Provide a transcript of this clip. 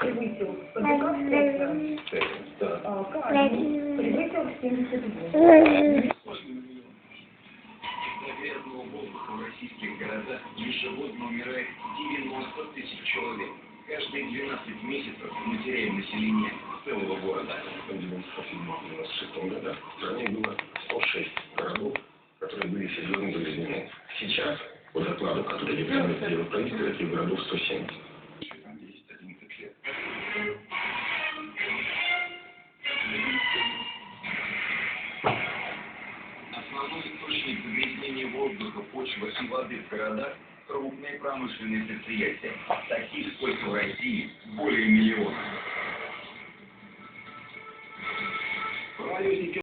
Превысил. Подбегал в Каждый превысил 72. Наверное, в российских городах ежегодно умирает 90 тысяч человек. Каждые 12 месяцев мы теряем население целого города. В 97-96 годах в стране было 106 городов, которые были серьезно загрязнены. Сейчас, по докладу, который является делом правительства, этих городов 170. Там 10-11 лет. Основной источник загрязнения воздуха, почвы и воды в городах – крупные промышленные предприятия. Таких, сколько в России, более миллиона.